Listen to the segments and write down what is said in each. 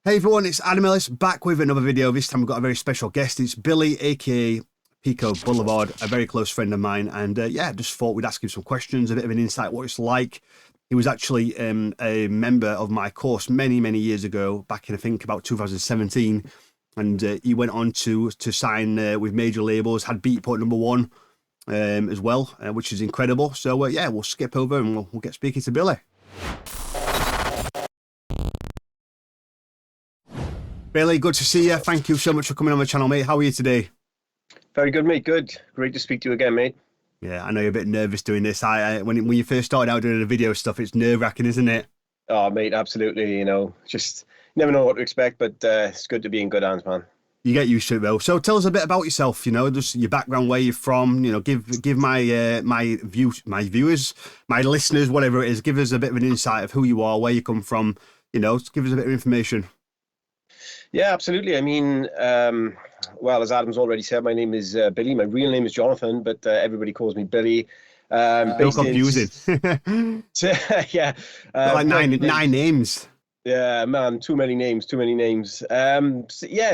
Hey everyone, it's Adam Ellis back with another video. This time we've got a very special guest. It's Billy, aka Pico Boulevard, a very close friend of mine. And yeah, just thought we'd ask him some questions, a bit of an insight what it's like. He was actually a member of my course many, many years ago, back in I think about 2017. And he went on to sign with major labels, had Beatport #1 as well, which is incredible. So yeah, we'll skip over and we'll get speaking to Billy. Billy, good to see you. Thank you so much for coming on my channel, mate. How are you today? Very good, mate. Good. Great to speak to you again, mate. Yeah, I know you're a bit nervous doing this. When you first started out doing the video stuff, it's nerve-wracking, isn't it? Oh, mate, absolutely. Just never know what to expect, but it's good to be in good hands, man. You get used to it, though. So tell us a bit about yourself. Just your background, where you're from. Give my viewers, my listeners, whatever it is, give us a bit of an insight of who you are, where you come from. Just give us a bit of information. Yeah, absolutely. I mean, well, as Adam's already said, my name is Billy. My real name is Jonathan, but everybody calls me Billy. So confusing. Yeah. Like nine names. Yeah, man, too many names.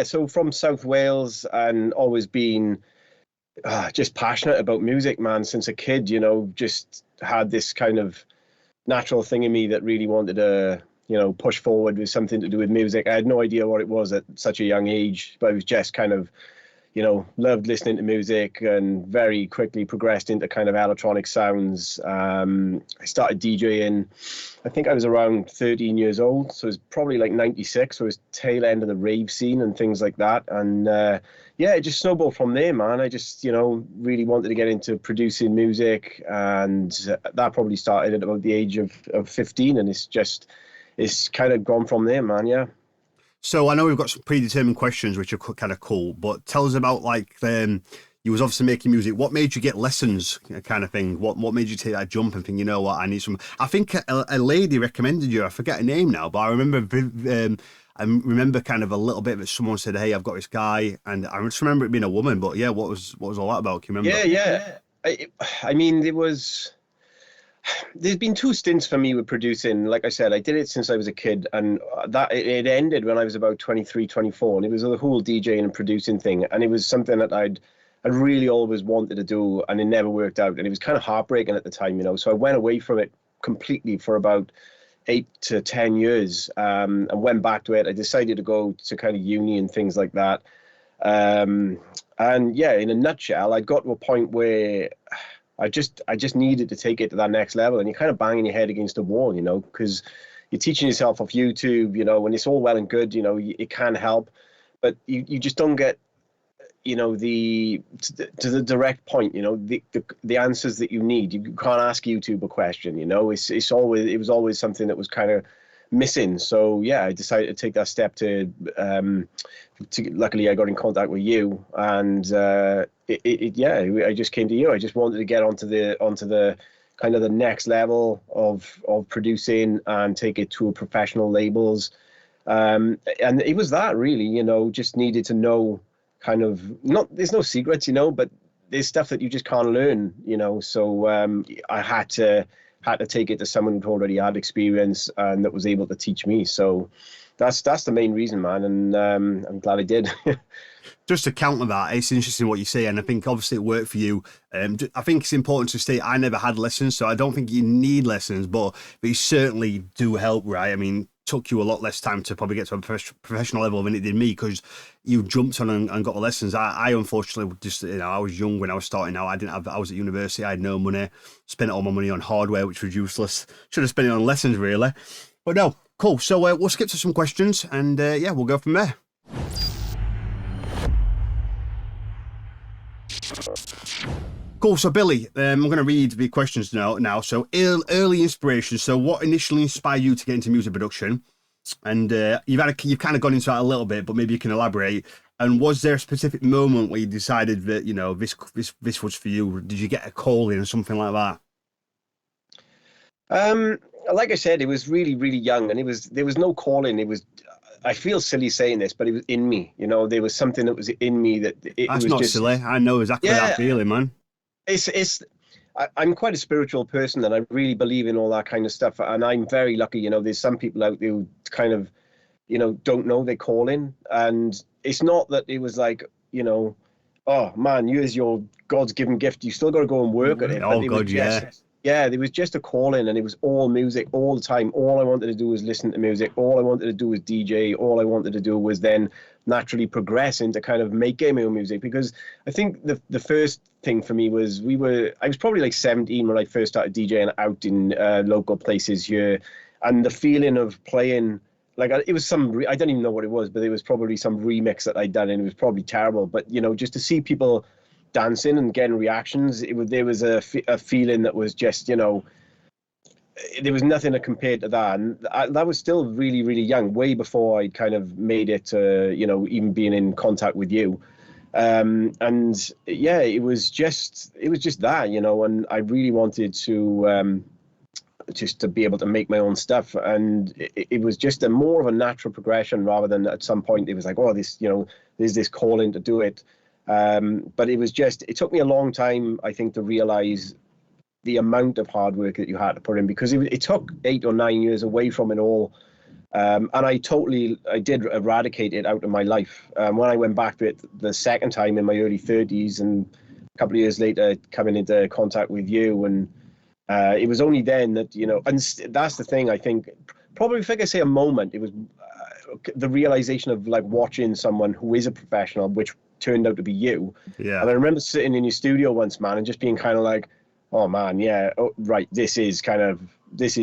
So from South Wales and always been just passionate about music, man, since a kid, just had this kind of natural thing in me that really wanted to push forward with something to do with music. I had no idea what it was at such a young age, but I was just kind of, loved listening to music and very quickly progressed into kind of electronic sounds. I started DJing, I think I was around 13 years old. So it was probably like 96. So it was tail end of the rave scene and things like that. And yeah, it just snowballed from there, man. I just, really wanted to get into producing music. And that probably started at about the age of 15. And it's kind of gone from there, man. Yeah. So I know we've got some predetermined questions, which are kind of cool, but tell us about you was obviously making music. What made you get lessons, kind of thing? What made you take that jump and think, you know what, I need some? I think a lady recommended you. I forget her name now, but I remember kind of a little bit of it. Someone said, "Hey, I've got this guy," and I just remember it being a woman. But yeah, what was all that about? Can you remember? Yeah. I mean, there's been two stints for me with producing. Like I said, I did it since I was a kid, and that it ended when I was about 23, 24, and it was the whole DJing and producing thing, and it was something that I'd really always wanted to do, and it never worked out, and it was kind of heartbreaking at the time, so I went away from it completely for about 8 to 10 years, and went back to it. I decided to go to kind of uni and things like that, and yeah, in a nutshell, I got to a point where I just needed to take it to that next level, and you're kind of banging your head against a wall, because you're teaching yourself off YouTube, when it's all well and good, it can help, but you just don't get, to the direct point, the answers that you need. You can't ask YouTube a question, it was always something that was kind of missing. So yeah, I decided to take that step to luckily I got in contact with you, and I just came to you. I just wanted to get onto the kind of the next level of producing and take it to professional labels, and it was that really, just needed to know kind of, there's no secrets, but there's stuff that you just can't learn, so I had to take it to someone who already had experience and that was able to teach me. So that's the main reason, man, and I'm glad I did. Just to counter that, it's interesting what you say, and I think obviously it worked for you. I think it's important to state I never had lessons, so I don't think you need lessons, but you certainly do help, right? I mean, took you a lot less time to probably get to a professional level than it did me, because you jumped on and got the lessons. I unfortunately just, I was young when I was starting out. I was at university, I had no money, spent all my money on hardware, which was useless. Should have spent it on lessons, really. But no, cool. So we'll skip to some questions, and yeah, we'll go from there. Cool. So Billy, I'm going to read the questions now. So early inspiration. So what initially inspired you to get into music production? And you've kind of gone into that a little bit, but maybe you can elaborate. And was there a specific moment where you decided that this was for you? Did you get a calling or something like that? Like I said, it was really, really young, and there was no calling. It was, I feel silly saying this, but it was in me. There was something that was in me that That's not just silly. I know exactly that feeling, man. I'm quite a spiritual person, and I really believe in all that kind of stuff. And I'm very lucky, there's some people out there who kind of, don't know their calling. And it's not that it was like, oh man, here's your God's given gift. You still got to go and work at it. Oh But it God, was just, there was just a calling, and it was all music all the time. All I wanted to do was listen to music. All I wanted to do was DJ. All I wanted to do was then naturally progress into kind of making my own music. Because I think the first thing for me was I was probably like 17 when I first started DJing out in local places here, and the feeling of playing. Like it was I don't even know what it was, but it was probably some remix that I'd done, and it was probably terrible. But just to see people dancing and getting reactions, there was a feeling that was just there was nothing to compare to that. And that was still really, really young, way before I kind of made it even being in contact with you. And yeah, it was just that, and I really wanted to just to be able to make my own stuff, and it was just more of a natural progression rather than at some point it was like, oh, this there's this calling to do it. But it took me a long time, I think, to realize the amount of hard work that you had to put in, because it took 8 or 9 years away from it all. And I did eradicate it out of my life. When I went back to it the second time in my early 30s, and a couple of years later coming into contact with you, and it was only then that, and that's the thing, I think, probably if I could say a moment, it was the realization of like watching someone who is a professional, which turned out to be you. Yeah. And I remember sitting in your studio once, man, and just being kind of like, oh man, yeah, oh, right, this is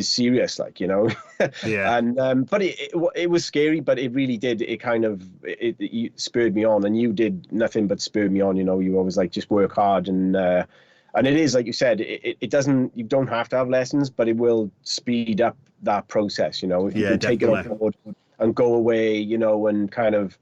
serious, like, Yeah. And but it was scary, but it really did, it spurred me on, and you did nothing but spur me on. You always like, just work hard, and it is, like you said, it doesn't, you don't have to have lessons, but it will speed up that process, if you can take it on board and go away, and kind of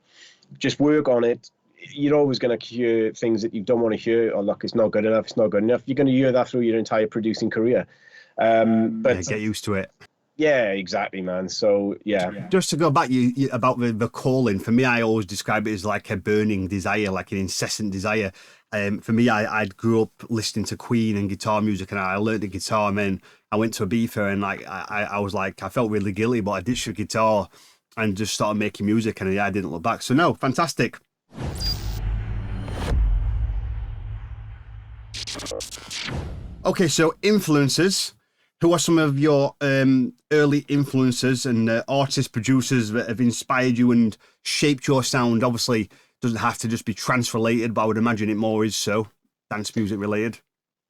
just work on it. You're always going to hear things that you don't want to hear. Oh, look, it's not good enough. It's not good enough. You're going to hear that through your entire producing career. But get used to it. Yeah, exactly, man. So yeah. Just to go back, you about the calling. For me, I always describe it as like a burning desire, like an incessant desire. For me, I grew up listening to Queen and guitar music, and I learned the guitar, and then I went to Ibiza, and like I was like, I felt really guilty, but I ditched the guitar and just started making music, and I didn't look back. So no, fantastic. Okay, so influencers. Who are some of your early influencers and artists, producers that have inspired you and shaped your sound? Obviously, doesn't have to just be trance related, but I would imagine it more is so. Dance music related.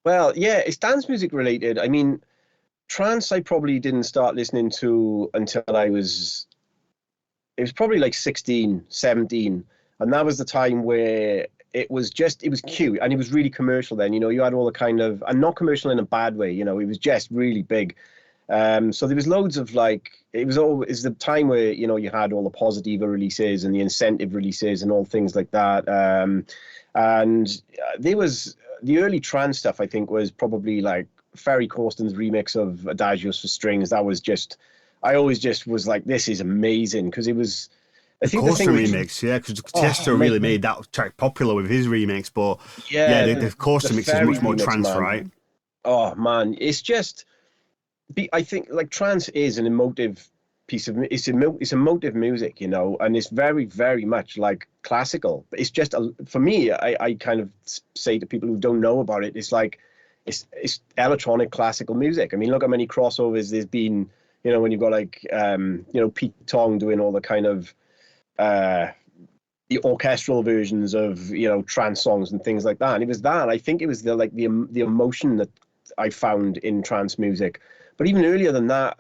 Well, yeah, it's dance music related. I mean, trance I probably didn't start listening to until it was probably like 16, 17. And that was the time where it was cute, and it was really commercial then. You had all the kind of, and not commercial in a bad way, it was just really big. So there was loads of like, it was the time where, you had all the Positiva releases and the Incentive releases and all things like that. And there was the early trance stuff, I think, was probably like Ferry Corsten's remix of Adagios for Strings. That was just, I always just was like, this is amazing, because it was, I think the thing remix, because Tiesto really made that track popular with his remix, but the Corsten mix is much more trance, right? Oh man, it's just, I think like trance is an emotive piece of, it's emotive music, and it's very, very much like classical. But it's just for me, I kind of say to people who don't know about it, it's like it's electronic classical music. I mean, look how many crossovers there's been. When you've got like Pete Tong doing all the kind of the orchestral versions of trance songs and things like that, and it was that, I think it was the emotion that I found in trance music. But even earlier than that,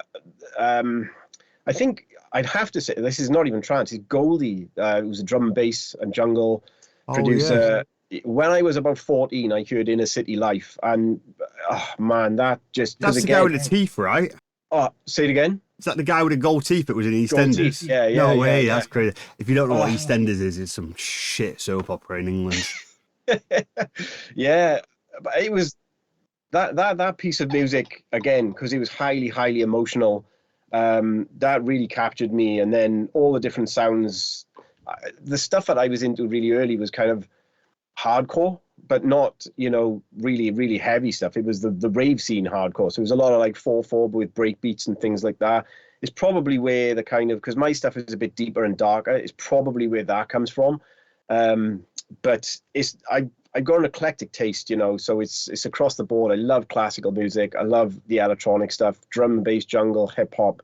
I think I'd have to say this is not even trance, it's Goldie, who was a drum and bass and jungle producer. When I was about 14, I heard Inner City Life, and oh man, that's the guy with the teeth, right? Oh, say it again. Is that the guy with the gold teeth that was in EastEnders? Yeah. No way, that's crazy. If you don't know what EastEnders is, it's some shit soap opera in England. Yeah, but it was that piece of music, again, because it was highly, highly emotional. That really captured me. And then all the different sounds, the stuff that I was into really early was kind of hardcore, but not, really, really heavy stuff. It was the rave scene hardcore. So it was a lot of like 4/4 with break beats and things like that. is probably where the kind of, because my stuff is a bit deeper and darker, is probably where that comes from. But I've got an eclectic taste, so it's across the board. I love classical music. I love the electronic stuff, drum and bass, jungle, hip hop,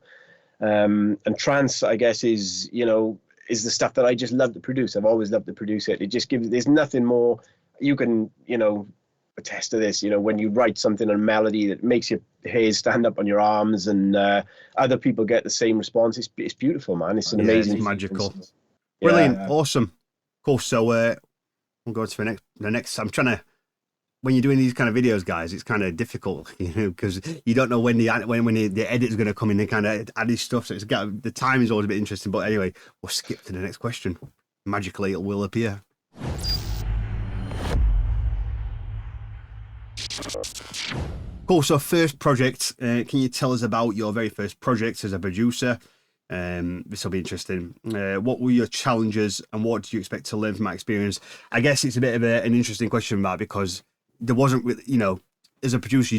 and trance, I guess, is the stuff that I just love to produce. I've always loved to produce it. It just gives, there's nothing more you can, attest to this, when you write something, a melody that makes your hairs stand up on your arms, and other people get the same response. It's beautiful, man. It's an amazing, it's magical. Yeah. Brilliant. Awesome. Cool. So we'll go to the next. I'm trying to, when you're doing these kind of videos, guys, it's kind of difficult, because you don't know when the edit's going to come in and kind of add his stuff. So the time is always a bit interesting. But anyway, we'll skip to the next question. Magically, it will appear. Cool. So first project, can you tell us about your very first project as a producer? This will be interesting. What were your challenges and what do you expect to learn from that experience? I guess it's a bit of an interesting question, Matt, because there wasn't really, as a producer,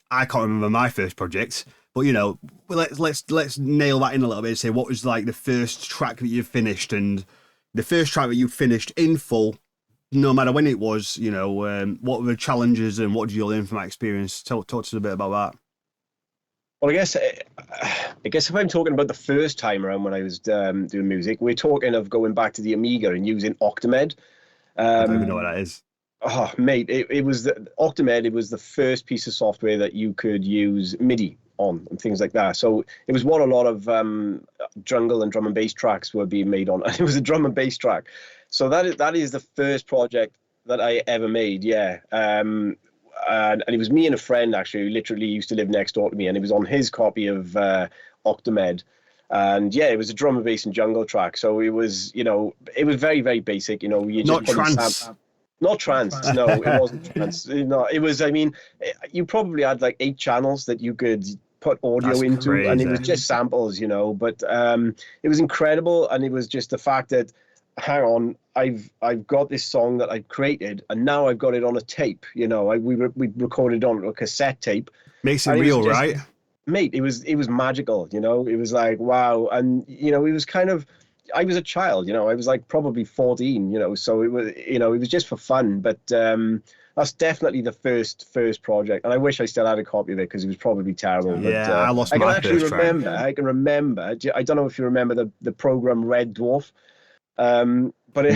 I can't remember my first project, but let's nail that in a little bit and say, what was like the first track that you finished, and the first track that you finished in full, no matter when it was, what were the challenges and what did you learn from that experience? Talk to us a bit about that. Well, I guess if I'm talking about the first time around when I was doing music, we're talking of going back to the Amiga and using Octamed. I don't even know what that is. Oh, mate, it was Octamed. It was the first piece of software that you could use MIDI on and things like that. So it was what a lot of jungle and drum and bass tracks were being made on. It was a drum and bass track. So that is the first project that I ever made. Yeah. And it was me and a friend, actually, who literally used to live next door to me, and it was on his copy of Octamed. And yeah, it was a drum and bass and jungle track. So it was, it was very, very basic. You just not trance. Not trance. No, it wasn't trance. No, it was. I mean, you probably had like 8 channels that you could put audio That's into, crazy. and it was just samples, But it was incredible, and it was just the fact that, hang on, I've got this song that I've created, and now I've got it on a tape. We recorded on a cassette tape. Makes it real, just, right? Mate, it was magical. It was like, wow, and it was kind of, I was a child. I was like probably 14. So it was, it was just for fun. But that's definitely the first project, and I wish I still had a copy of it because it was probably terrible. Yeah, but, I lost my first track. I can remember. I don't know if you remember the program Red Dwarf. But it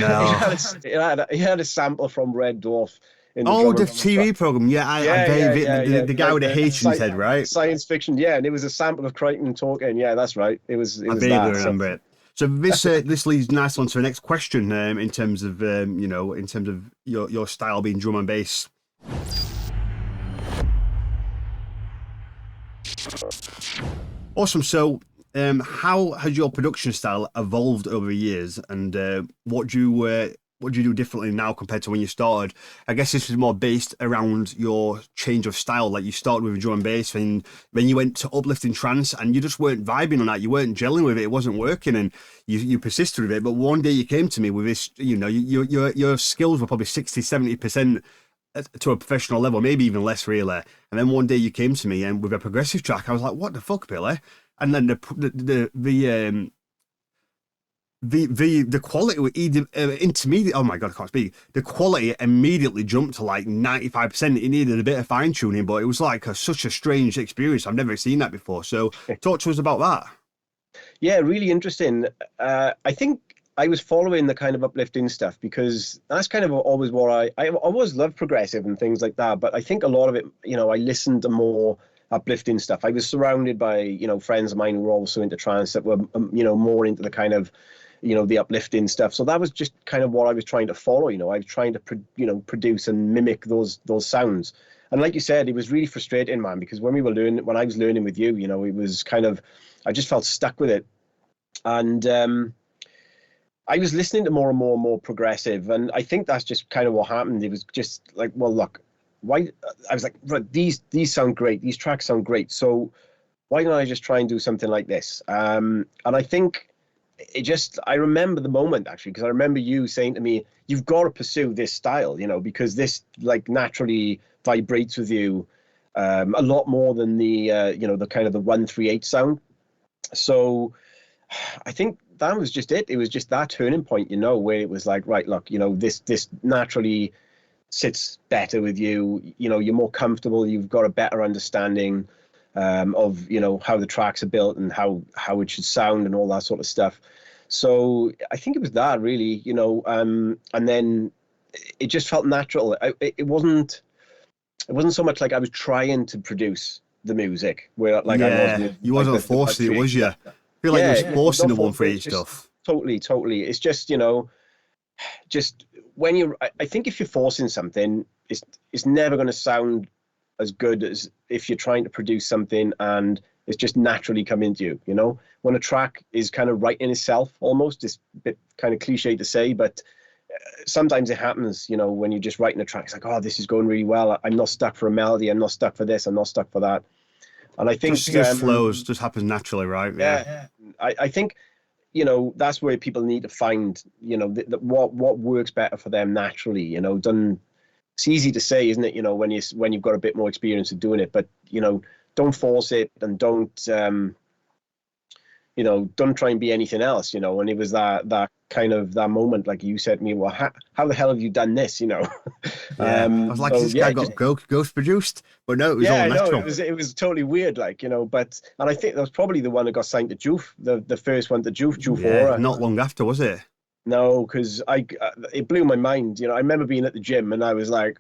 had a sample from Red Dwarf. In the TV program. Yeah, the guy with the H in his head, right? Science fiction, yeah, and it was a sample of Crichton talking. Yeah, that's right. It was. I vaguely remember it. So this leads nicely on to the next question. In terms of your style being drum and bass. Awesome. So, how has your production style evolved over the years, and what do you do differently now compared to when you started? I guess this is more based around your change of style. Like you started with drum and bass, and then you went to uplifting trance, and you just weren't vibing on that. You weren't gelling with it. It wasn't working, and you persisted with it. But one day you came to me with this. Your skills were probably 60-70% to a professional level, maybe even less really. And then one day you came to me and with a progressive track, I was like, "What the fuck, Billy?" And then the quality intermediate. Oh my god, I can't speak. The quality immediately jumped to like 95%. It needed a bit of fine tuning, but it was like such a strange experience. I've never seen that before. So talk to us about that. Yeah, really interesting. I think I was following the kind of uplifting stuff because that's kind of always what I always loved progressive and things like that. But I think a lot of it, I listened to more uplifting stuff. I was surrounded by, friends of mine who were also into trance that were, more into the kind of, the uplifting stuff. So that was just kind of what I was trying to follow. I was trying to, produce and mimic those sounds. And like you said, it was really frustrating, man, because when I was learning with you, it was kind of, I just felt stuck with it. And I was listening to more and more progressive. And I think that's just kind of what happened. It was just like, well, look, why? I was like, right, these sound great. These tracks sound great. So why don't I just try and do something like this? And I think I remember the moment actually, because I remember you saying to me, you've got to pursue this style, because this like naturally vibrates with you a lot more than the, the kind of the 138 sound. So I think that was just it. It was just that turning point, where it was like, right, look, this naturally sits better with you. You're more comfortable. You've got a better understanding of how the tracks are built and how it should sound and all that sort of stuff. So I think it was that really, and then it just felt natural. It wasn't so much like I was trying to produce the music where like I was Yeah, with you like wasn't the forcing it, was you? I feel like you yeah, was it was forcing not the one for forced. each It's just stuff. totally. It's just when I think if you're forcing something, it's never going to sound as good as if you're trying to produce something and it's just naturally coming to you. When a track is kind of writing itself, almost, it's a bit kind of cliche to say, but sometimes it happens. When you're just writing a track, it's like, oh, this is going really well. I'm not stuck for a melody. I'm not stuck for this. I'm not stuck for that. And I think Just flows, just happens naturally, right? Yeah. yeah, I think that's where people need to find what works better for them naturally. Done. It's easy to say, isn't it? When you've got a bit more experience of doing it, but don't force it and don't try and be anything else. And it was that kind of that moment, like you said to me, well, how the hell have you done this? Yeah. I was like, So this guy yeah, got ghost produced, but no, it was yeah, all I know natural. it was totally weird, like and I think that was probably the one that got signed to Joof, the first one to Joof Yeah, Aura. not long after, was it? No, because it blew my mind. I remember being at the gym and I was like,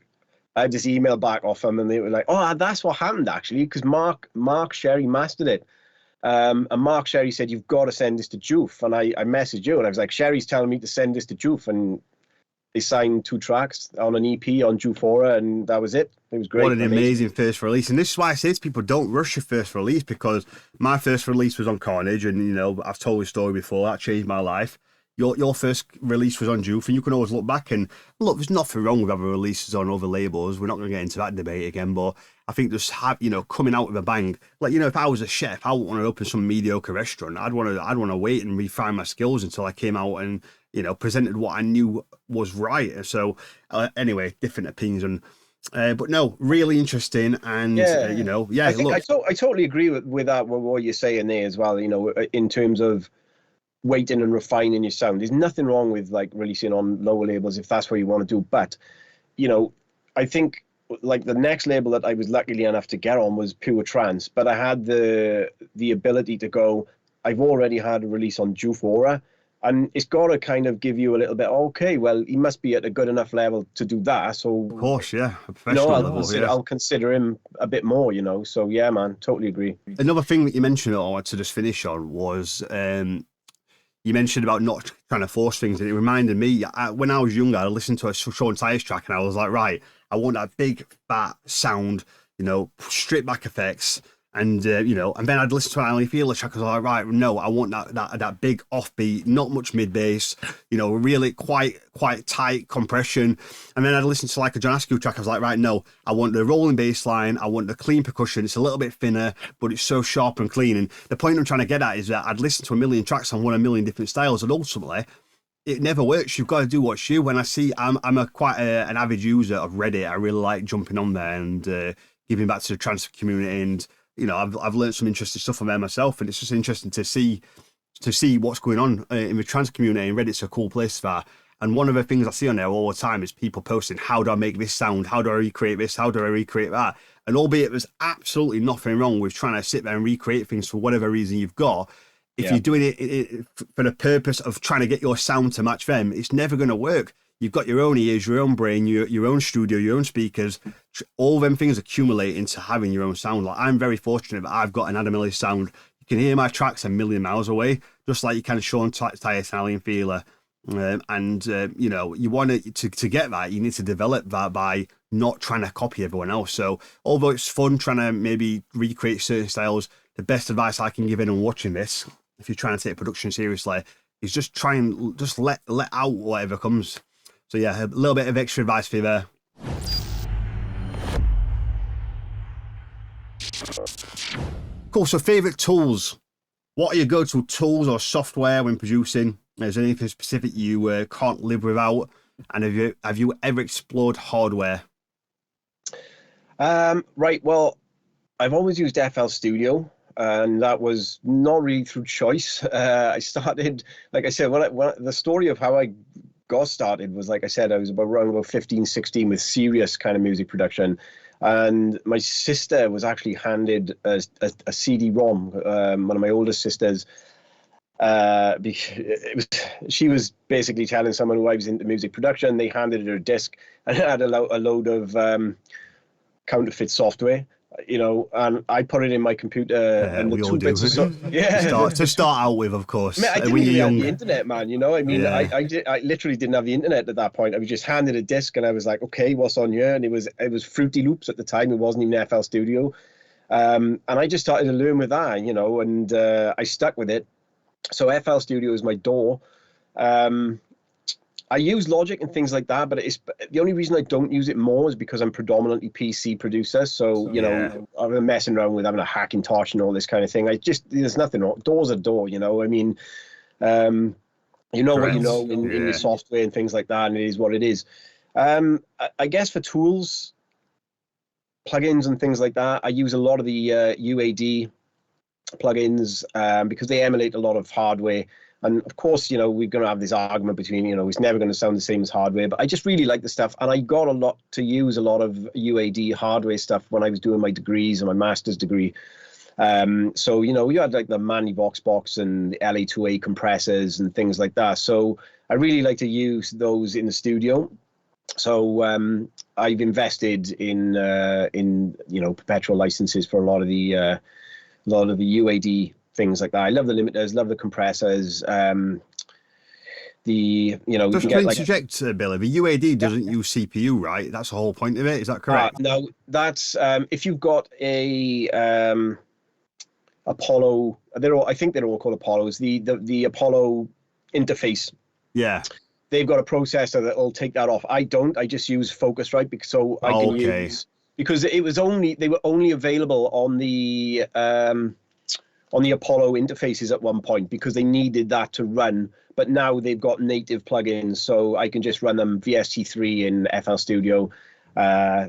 I had this email back off them and they were like, oh, that's what happened actually, because Mark Sherry mastered it. And Mark Sherry said, you've got to send this to Joof. And I messaged you and I was like, Sherry's telling me to send this to Joof. And they signed 2 tracks on an EP on Jufora, and that was it. It was great. What an amazing first release. And this is why I say to people, don't rush your first release, because my first release was on Carnage, and I've told the story before, that changed my life. Your first release was on Juve, and you can always look back and look, there's nothing wrong with other releases on other labels. We're not going to get into that debate again, but I think just coming out with a bang, like, if I was a chef, I wouldn't want to open some mediocre restaurant. I'd want to wait and refine my skills until I came out and presented what I knew was right. So anyway, different opinions on. But no, really interesting, and I think look, I totally agree with that. With what you're saying there as well. In terms of waiting and refining your sound, there's nothing wrong with like releasing on lower labels if that's what you want to do. But I think like the next label that I was lucky enough to get on was Pure Trance, but I had the ability to go. I've already had a release on Jufora. And it's got to kind of give you a little bit, okay, well, he must be at a good enough level to do that. So, of course, yeah, a professional level, I'll consider him a bit more, So, yeah, man, totally agree. Another thing that you mentioned that I wanted to just finish on was you mentioned about not trying to force things. And it reminded me, when I was younger, I listened to a Sean Tyas track and I was like, right, I want that big, fat sound, stripped back effects. And and then I'd listen to I Only Feel the track. I was like, right, no, I want that big offbeat, not much mid bass, really quite tight compression. And then I'd listen to like a John Askew track. I was like, right, no, I want the rolling bass line, I want the clean percussion. It's a little bit thinner, but it's so sharp and clean. And the point I'm trying to get at is that I'd listen to a million tracks on a million different styles, and ultimately, it never works. You've got to do what's you. When I see, I'm quite an avid user of Reddit. I really like jumping on there and giving back to the trance community, and I've learned some interesting stuff from there myself, and it's just interesting to see what's going on in the trans community. And Reddit's a cool place for that. And one of the things I see on there all the time is people posting, how do I make this sound? How do I recreate this? How do I recreate that? And albeit there's absolutely nothing wrong with trying to sit there and recreate things for whatever reason you've got, if you're doing it for the purpose of trying to get your sound to match them, it's never going to work. You've got your own ears, your own brain, your own studio, your own speakers. All them things accumulate into having your own sound. Like, I'm very fortunate that I've got an Adam Ellis sound. You can hear my tracks a million miles away, just like you can Sean Tyas, Alien Feeler. You want to get that, you need to develop that by not trying to copy everyone else. So although it's fun trying to maybe recreate certain styles, the best advice I can give anyone watching this, if you're trying to take production seriously, is just try and just let out whatever comes. So yeah, a little bit of extra advice for you there. Cool. So favorite tools. What are your go-to tools or software when producing? Is there anything specific you can't live without? And have you ever explored hardware? Right. Well, I've always used FL Studio. and that was not really through choice. I started, like I said, when the story of how I got started was, like I said, I was around about 15, 16 with serious kind of music production. And my sister was actually handed a CD-ROM, one of my oldest sisters. She was basically telling someone who I was into music production. They handed her a disc and it had a load of counterfeit software, and I put it in my computer. And the we all two do. bits of to start out with, of course. I didn't when even you're have young. the internet, man. I mean, Yeah. I literally didn't have the internet at that point. I was just handed a disc, and I was like, okay, what's on here? And it was Fruity Loops at the time. It wasn't even FL Studio, and I just started to learn with that, and I stuck with it. So FL Studio is my door. I use Logic and things like that, but it's the only reason I don't use it more is because I'm predominantly PC producer. So, I'm messing around with having a Hackintosh and all this kind of thing. There's nothing wrong. Door's a door, I mean, what you know in your software and things like that, and it is what it is. I guess for tools, plugins and things like that, I use a lot of the UAD plugins because they emulate a lot of hardware. And of course, we're going to have this argument between, it's never going to sound the same as hardware, but I just really like the stuff. And I got to use a lot of UAD hardware stuff when I was doing my degrees and my master's degree. So, you had like the Manley Voxbox and the LA2A compressors and things like that. So I really like to use those in the studio. So I've invested in perpetual licenses for a lot of the UAD things like that. I love the limiters, love the compressors. Just to interject, Billy, the UAD doesn't use CPU, right? That's the whole point of it. Is that correct? No, that's if you've got a Apollo. I think they're all called Apollos. The Apollo interface. Yeah. They've got a processor that'll take that off. I don't. I just use Focusrite because I can use, because they were only available on the Apollo interfaces at one point because they needed that to run. But now they've got native plugins, so I can just run them VST3 in FL Studio.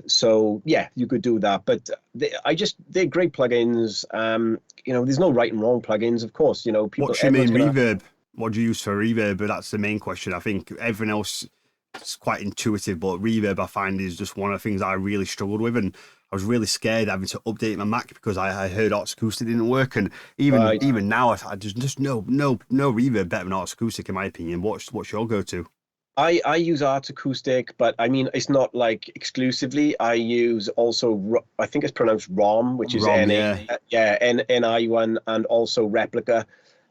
So yeah, you could do that. But they're great plugins. There's no right and wrong plugins, of course. People. What's your main reverb? What do you use for reverb? But that's the main question. I think everything else is quite intuitive, but reverb I find is just one of the things I really struggled with, and I was really scared having to update my Mac because I heard Arts Acoustic didn't work, and even now I just no reverb better than Arts Acoustic in my opinion. What's your go-to? I use Arts Acoustic, but I mean it's not like exclusively. I use also, I think it's pronounced ROM, which is NI1, and also Replica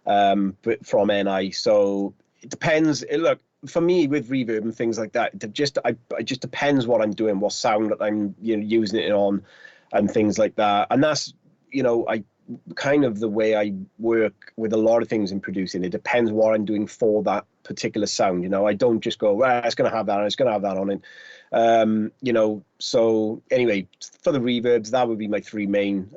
but from NI. So it depends. Look, for me with reverb and things like that, it just depends what I'm doing, what sound that I'm using it on, and things like that. And that's I kind of the way I work with a lot of things in producing. It depends what I'm doing for that particular sound. I don't just go, well, it's going to have that, and it's going to have that on it. So anyway, for the reverbs, that would be my three main: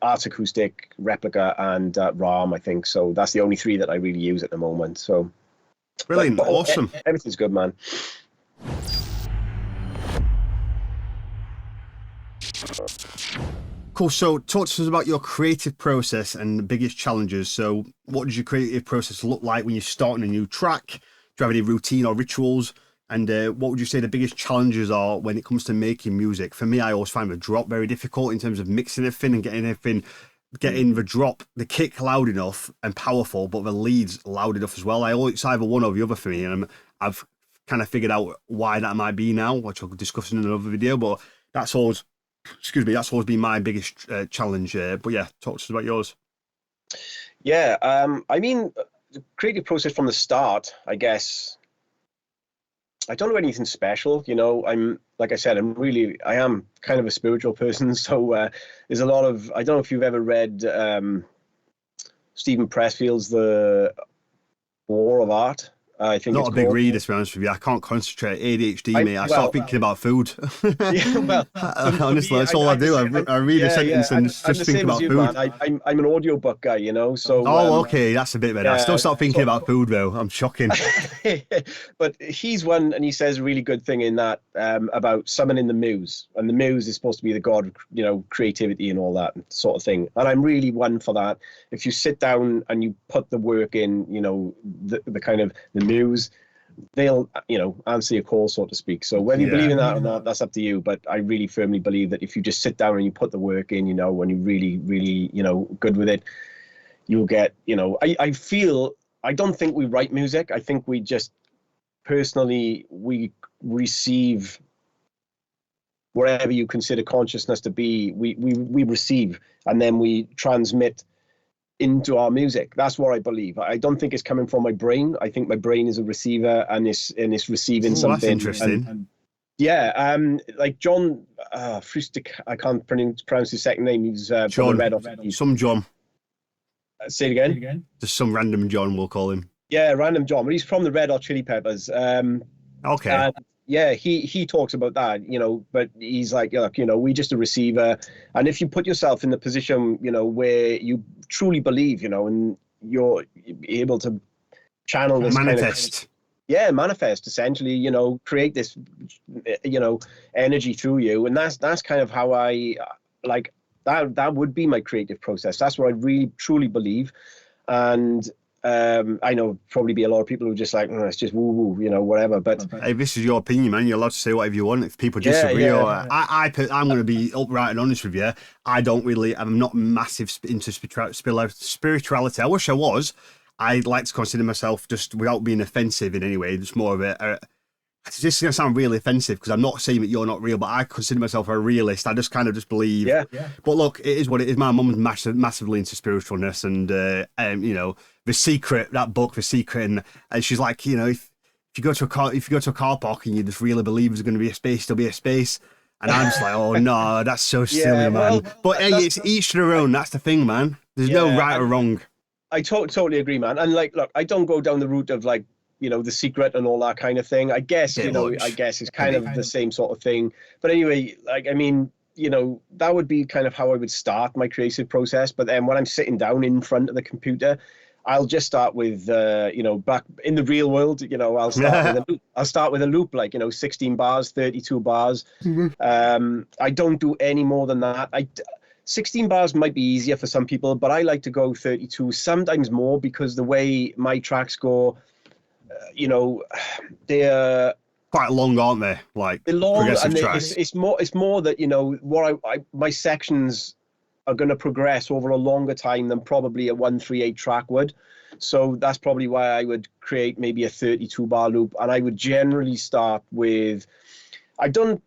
Arts Acoustic, Replica, and ROM. I think so. That's the only three that I really use at the moment. So. Brilliant, awesome. Everything's good, man. Cool. So talk to us about your creative process and the biggest challenges. So what does your creative process look like when you're starting a new track? Do you have any routine or rituals? And what would you say the biggest challenges are when it comes to making music? For me, I always find the drop very difficult in terms of mixing everything and getting the drop, the kick loud enough and powerful, but the leads loud enough as well. It's either one or the other for me, and I've kind of figured out why that might be now, which I'll discuss in another video. But that's always been my biggest challenge. But yeah, talk to us about yours. Yeah, I mean, the creative process from the start, I guess. I don't know anything special, I'm, like I said, I am kind of a spiritual person. So there's a lot of, I don't know if you've ever read Stephen Pressfield's The War of Art. I think Not it's a big called. reader, to be honest with you. I can't concentrate. ADHD, mate. I start Well, thinking about food. yeah, well, for Honestly, me, that's all I do. I read a yeah, sentence and I'm just the think same as about you, food. man. I'm an audiobook guy, you know. So Oh, okay, that's a bit better. I still yeah, start thinking so about food, though. I'm shocking. but he's one, and he says a really good thing in that about summoning the muse, and the muse is supposed to be the god of, you know, creativity and all that sort of thing. And I'm really one for that. If you sit down and you put the work in, you know, the kind of the muse, they'll, you know, answer your call, so to speak. So whether you believe Yeah. in that or not, that's up to you. But I really firmly believe that if you just sit down and you put the work in, you know, when you're really, really, you know, good with it, you'll get, you know, I feel, I don't think we write music. I think we just personally, we receive wherever you consider consciousness to be, we receive, and then we transmit into our music. That's what I believe. I don't think it's coming from my brain. I think my brain is a receiver, and it's receiving Oh, that's something. interesting. And yeah, like John Frustic, I can't pronounce his second name. He's from the John. Red Hot Chili. Some John. Say it again. Just some random John, we'll call him. Yeah, random John, but he's from the Red Hot Chili Peppers. Okay. Yeah, he talks about that, you know, but he's like, look, you know, we just a receiver, and if you put yourself in the position, you know, where you truly believe, you know, and you're able to channel this Manifest. yeah, manifest, essentially, you know, create this, you know, energy through you, and that's kind of how I like that would be my creative process. That's what I really truly believe. And I know probably be a lot of people who are just like, oh, it's just woo woo, you know, whatever. But Hey, this is your opinion, man. You're allowed to say whatever you want. If people disagree, yeah. or I'm going to be upright and honest with you. I'm not massive into spirituality. I wish I was. I like to consider myself, just without being offensive in any way, just more of this is going to sound really offensive because I'm not saying that you're not real, but I consider myself a realist. I just kind of just believe. Yeah. But look, it is what it is. My mum's massively into spiritualness, and you know, The Secret, that book, The Secret, and she's like, you know, if you go to a car park and you just really believe there's going to be a space, there'll be a space. And I'm just like, oh no, that's so silly, man. But hey, it's each to their own. That's the thing, man. There's no right or wrong. I totally agree, man. And like, look, I don't go down the route of like, you know, The Secret and all that kind of thing. I guess, you know, I guess it's kind of the same sort of thing. But anyway, like, I mean, you know, that would be kind of how I would start my creative process. But then when I'm sitting down in front of the computer, I'll just start with, you know, back in the real world, you know, I'll start with a loop, like, you know, 16 bars, 32 bars. I don't do any more than that. 16 bars might be easier for some people, but I like to go 32, sometimes more, because the way my tracks go, you know, they're quite long, aren't they? Like they're long, progressive and tracks. it's more that, you know, what my sections are going to progress over a longer time than probably a 138 track would. So that's probably why I would create maybe a 32 bar loop, and I would generally start with, I don't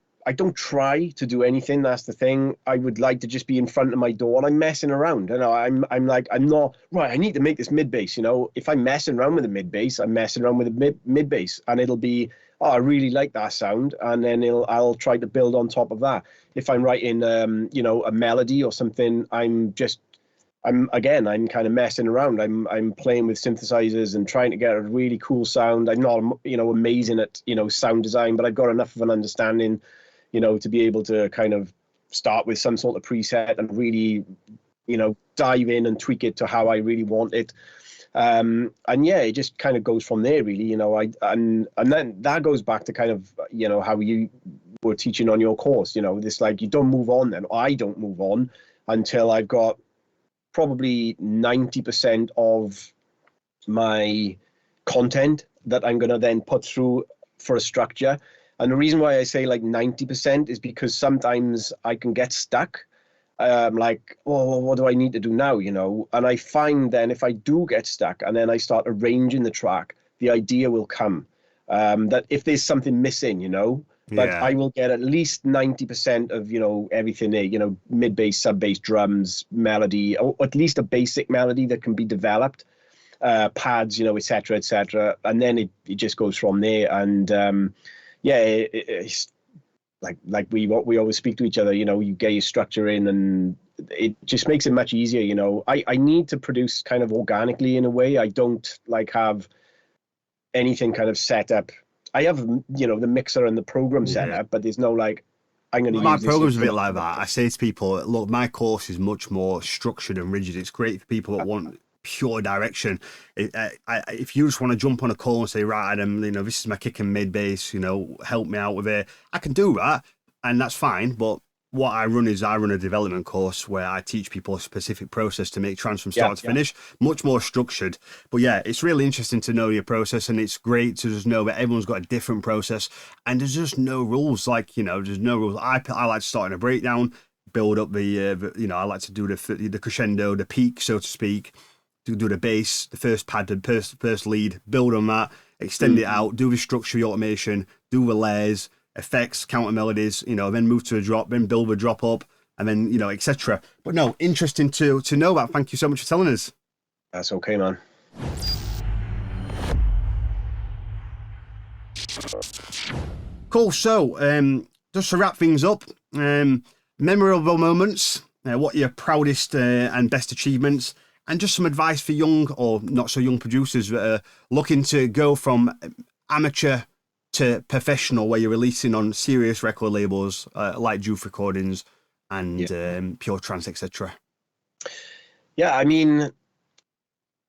try to do anything. That's the thing. I would like to just be in front of my door and I'm messing around. You know, I'm not right. I need to make this mid bass. You know, if I'm messing around with the mid bass, I'm messing around with the mid bass, and it'll be, oh, I really like that sound, and then I'll try to build on top of that. If I'm writing, you know, a melody or something, I'm kind of messing around. I'm playing with synthesizers and trying to get a really cool sound. I'm not, you know, amazing at, you know, sound design, but I've got enough of an understanding, you know, to be able to kind of start with some sort of preset and really, you know, dive in and tweak it to how I really want it. And yeah, it just kind of goes from there, really, you know. And then that goes back to kind of, you know, how you were teaching on your course, you know, this, like, you don't move on then. I don't move on until I've got probably 90% of my content that I'm going to then put through for a structure. And the reason why I say like 90% is because sometimes I can get stuck. Like, oh, well, what do I need to do now? You know, and I find then if I do get stuck and then I start arranging the track, the idea will come. That if there's something missing, you know, but I will get at least 90% of, you know, everything there, you know, mid bass, sub bass, drums, melody, or at least a basic melody that can be developed, pads, you know, etc. And then it just goes from there. And yeah, it's like we always speak to each other, you know, you get your structure in, and it just makes it much easier, you know. I need to produce kind of organically in a way. I don't like have anything kind of set up. I have, the mixer and the program set up, but there's no like, I'm going to My use this program's a bit instrument. like that. I say to people, look, my course is much more structured and rigid. It's great for people that want pure direction. If you just want to jump on a call and say, right, Adam, this is my kick and mid bass, help me out with it, I can do that, and that's fine. But what I run a development course where I teach people a specific process to make trance from start to finish, much more structured. But yeah, it's really interesting to know your process, and it's great to just know that everyone's got a different process, and there's just no rules. Like, there's no rules. I like to start in a breakdown, build up I like to do the crescendo, the peak, so to speak, to do the bass, the first pad, the first lead, build on that, extend it out, do the structure, the automation, do the layers, effects, counter melodies, then move to a drop, then build a drop up, and then, etc. But no, interesting to know that. Thank you so much for telling us. That's okay, man. Cool. So, just to wrap things up, memorable moments, what are your proudest and best achievements, and just some advice for young or not so young producers that are looking to go from amateur to professional, where you're releasing on serious record labels like Juve Recordings and Pure Trance, etc. Yeah, I mean,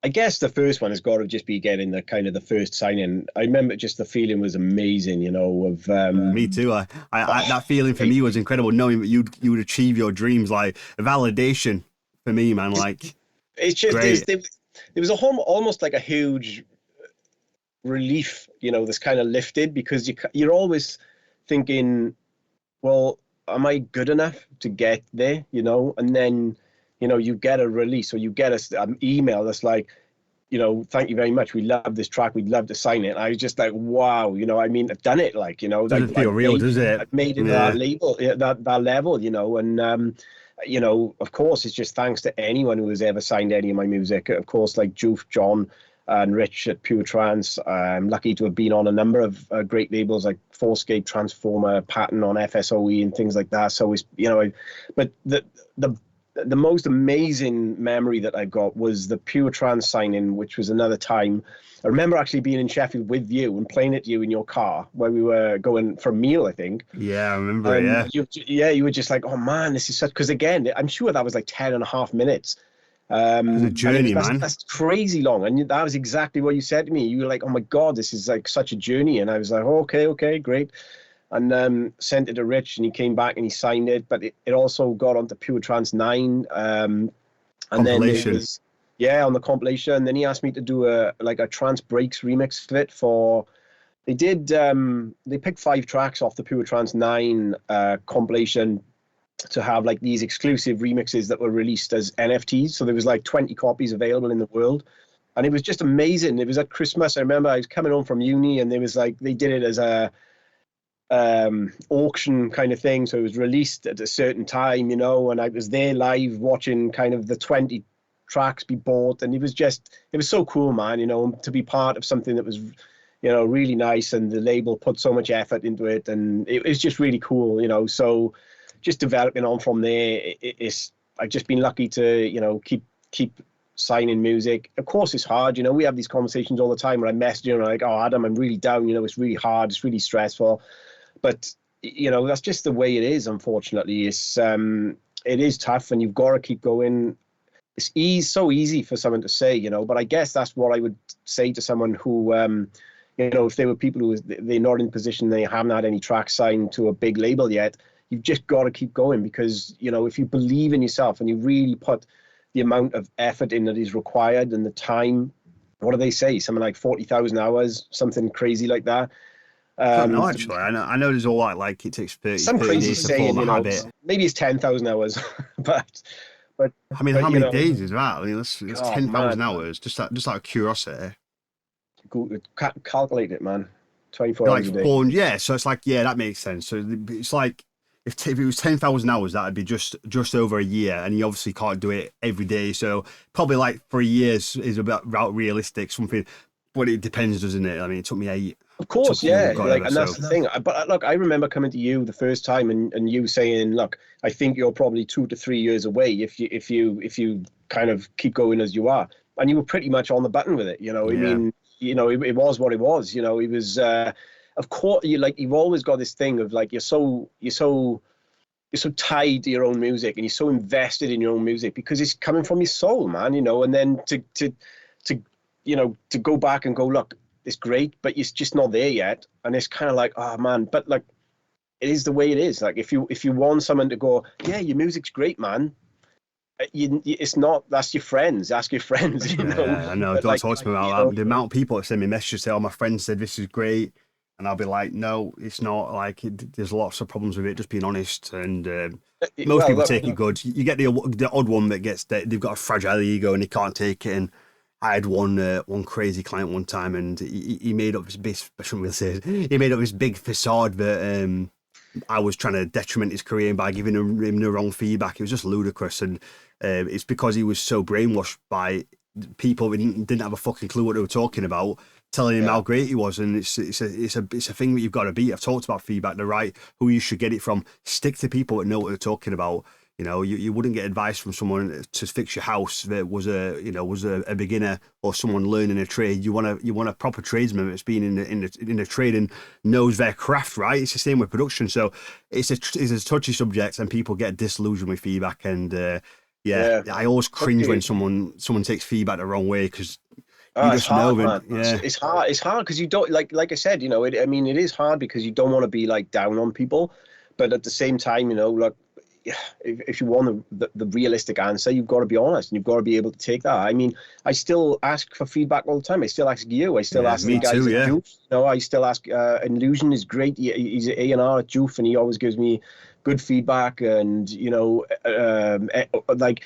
I guess the first one has got to just be getting the first signing. I remember just the feeling was amazing, of me too. I that feeling for me was incredible, knowing that you would achieve your dreams, like a validation for me, man. Like, it's just there was almost like a huge relief, this kind of lifted, because you're always thinking, well, am I good enough to get there, and then you get a release, or you get an email that's like, thank you very much, we love this track, we'd love to sign it. And I was just like, wow, I've done it, like, doesn't feel real, does it? I've made it that label, that level, and of course, it's just thanks to anyone who has ever signed any of my music. Of course, like Juve, John, and Rich at Pure Trance. I'm lucky to have been on a number of great labels like Forescape, Transformer, Pattern on FSOE and things like that. So it's, but the most amazing memory that I got was the Pure Trance signing, which was another time. I remember actually being in Sheffield with you and playing it to you in your car where we were going for a meal, I think. Yeah, I remember it, you were just like, oh man, this is such, because again, I'm sure that was like 10.5 minutes. It was a journey, man. That's crazy long, and that was exactly what you said to me. You were like, "Oh my god, this is like such a journey," and I was like, oh, "Okay, great," and sent it to Rich, and he came back and he signed it. But it also got onto Pure Trance 9, and then it was on the compilation. And then he asked me to do a Trance Breaks remix of it for. They did. They picked 5 tracks off the Pure Trance 9 compilation to have like these exclusive remixes that were released as NFTs. So there was like 20 copies available in the world, and it was just amazing. It was at Christmas. I remember I was coming home from uni, and there was like, they did it as a auction kind of thing. So it was released at a certain time, and I was there live watching kind of the 20 tracks be bought, and it was so cool, man, to be part of something that was really nice, and the label put so much effort into it, and it was just really cool, so just developing on from there. I've just been lucky to, keep signing music. Of course, it's hard. We have these conversations all the time where I message you and I'm like, oh, Adam, I'm really down. It's really hard. It's really stressful. But, that's just the way it is, unfortunately. It is tough, and you've got to keep going. It's so easy for someone to say, but I guess that's what I would say to someone who, if there were people who they're not in a position, they haven't had any tracks signed to a big label yet, you've just got to keep going, because, if you believe in yourself and you really put the amount of effort in that is required and the time, what do they say? Something like 40,000 hours, something crazy like that. I don't know, actually. I know there's all like it takes 30 days to form a habit. Maybe it's 10,000 hours, but I mean, how many days is that? I mean, it's 10,000 hours, just out of curiosity. Calculate it, man. 24 hours a day. Yeah, so it's like, that makes sense. So it's like, if it was 10,000 hours, that'd be just over a year, and you obviously can't do it every day. So probably like 3 years is about realistic, something. But it depends, doesn't it? I mean, it took me 8. Of course, yeah. And that's the thing. But look, I remember coming to you the first time, and you saying, "Look, I think you're probably 2 to 3 years away if you kind of keep going as you are." And you were pretty much on the button with it. I mean, you know, it was what it was. You know, it was. Of course, you've always got this thing of like you're so tied to your own music and you're so invested in your own music because it's coming from your soul, man. You know, and then to go back and go, look, it's great, but it's just not there yet, and it's kind of like, oh man, but like it is the way it is. Like if you want someone to go, yeah, your music's great, man. It's not. That's your friends. Ask your friends. You know. I know. But Don't like, talk to me about that. The amount of people that send me messages say, "Oh, my friend said this is great," and I'll be like, "No, it's not. Like, there's lots of problems with it. Just being honest." And most people take it good. You get the odd one that gets they've got a fragile ego and they can't take it. And I had one crazy client one time, and he made up this big. I shouldn't really say it. He made up this big facade that I was trying to detriment his career by giving him the wrong feedback. It was just ludicrous, and it's because he was so brainwashed by people who didn't have a fucking clue what they were talking about, telling him how great he was. And it's a thing that you've got to beat. I've talked about feedback, the right, who you should get it from. Stick to people that know what they're talking about. You know, you wouldn't get advice from someone to fix your house that was a beginner or someone learning a trade. You want a proper tradesman that's been in the trade and knows their craft, right? It's the same with production. So it's a touchy subject, and people get disillusioned with feedback. And I always cringe when someone takes feedback the wrong way because you just hard, know man. It's hard. It's hard because you don't like I said, you know. It is hard because you don't want to be like down on people, but at the same time, you know, like. If you want the realistic answer, you've got to be honest and you've got to be able to take that. I mean, I still ask for feedback all the time. I still ask you. I still ask the guys at Joof. No, I still ask. Illusion is great. He's an A&R at Joof, and he always gives me good feedback. And you know, like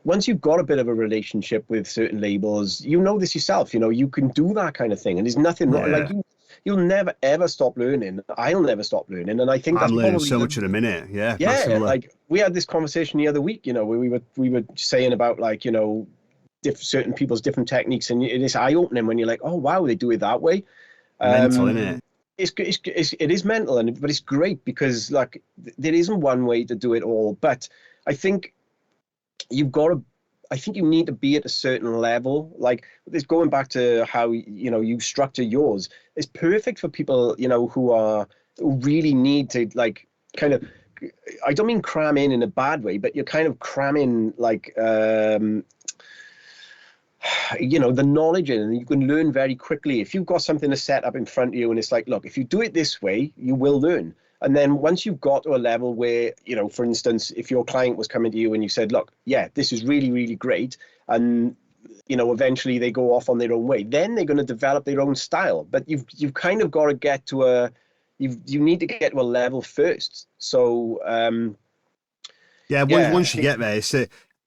once you've got a bit of a relationship with certain labels, you know this yourself. You know, you can do that kind of thing, and there's nothing wrong. Like you'll never ever stop learning. I'll never stop learning, and I think that's learning so much in a minute. Yeah, massively. Like we had this conversation the other week, you know, where we were saying about like, you know, certain people's different techniques, and it is eye opening when you're like, oh wow, they do it that way. Mental, isn't it? It is mental, but it's great because like there isn't one way to do it all. But I think I think you need to be at a certain level. Like this, going back to how, you know, you structure yours, it's perfect for people, you know, who really need to like kind of, I don't mean cram in a bad way, but you're kind of cramming like, you know, the knowledge in, and you can learn very quickly. If you've got something to set up in front of you and it's like, look, if you do it this way, you will learn. And then once you've got to a level where, you know, for instance, if your client was coming to you and you said, look, yeah, this is really, really great, and, you know, eventually they go off on their own way, then they're going to develop their own style. But you've kind of got to get to you need to get to a level first. So, once you get there,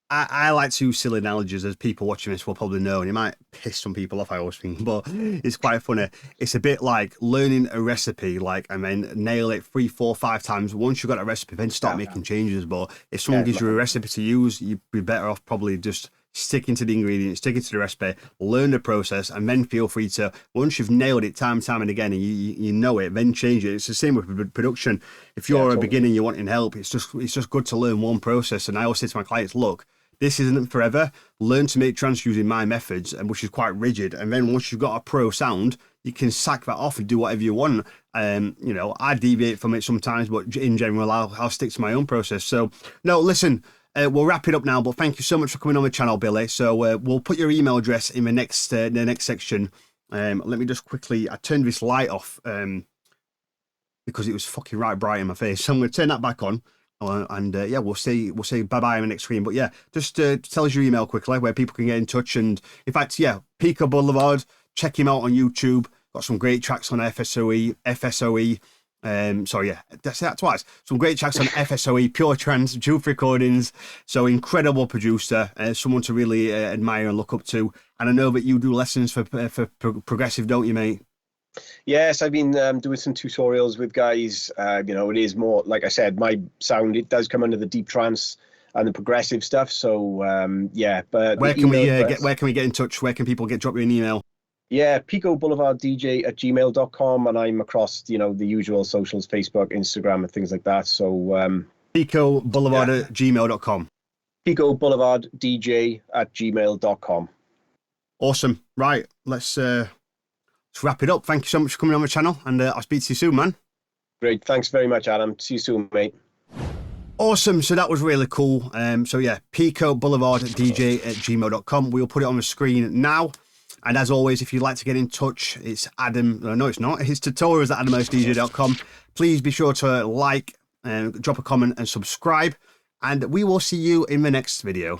I like to use silly analogies, as people watching this will probably know, and it might piss some people off, I always think, but it's quite funny. It's a bit like learning a recipe, like, and then nail it 3, 4, 5 times. Once you've got a recipe, then start making changes. But if someone gives you a recipe to use, you'd be better off probably just sticking to the ingredients, sticking to the recipe, learn the process, and then feel free to, once you've nailed it time and again, and you know it, then change it. It's the same with production. If you're a beginner, you're wanting help, it's just good to learn one process. And I always say to my clients, look, this isn't forever. Learn to make trance using my methods, and which is quite rigid. And then once you've got a pro sound, you can sack that off and do whatever you want. You know, I deviate from it sometimes, but in general, I'll stick to my own process. So, no, listen, we'll wrap it up now. But thank you so much for coming on the channel, Billy. So we'll put your email address in the next section. Let me just quickly. I turned this light off because it was fucking right bright in my face. So I'm going to turn that back on. We'll say bye bye on the next screen. But yeah, just tell us your email quickly where people can get in touch. And in fact, Pico Boulevard, check him out on YouTube. Got some great tracks on FSOE. That's that twice. Some great tracks on FSOE, Pure Trance, Joof Recordings. So incredible producer, someone to really admire and look up to. And I know that you do lessons for progressive, don't you, mate? Yes, I've been doing some tutorials with guys. You know, it is more, like I said, my sound, it does come under the deep trance and the progressive stuff. So, but where can we get in touch? Where can people drop you an email? Yeah, Pico Boulevard DJ at gmail.com, and I'm across, you know, the usual socials, Facebook, Instagram, and things like that. So, Pico Boulevard at gmail.com. Pico Boulevard DJ at gmail.com. Awesome. Right, let's to wrap it up, thank you so much for coming on my channel, and I'll speak to you soon, man. Great. Thanks very much, Adam. See you soon, mate. Awesome. So that was really cool. So yeah, Pico Boulevard DJ at gmail.com. We'll put it on the screen now. And as always, if you'd like to get in touch, it's Adam. No, it's not. It's tutorials at adamhostdj.com. Please be sure to like, drop a comment and subscribe. And we will see you in the next video.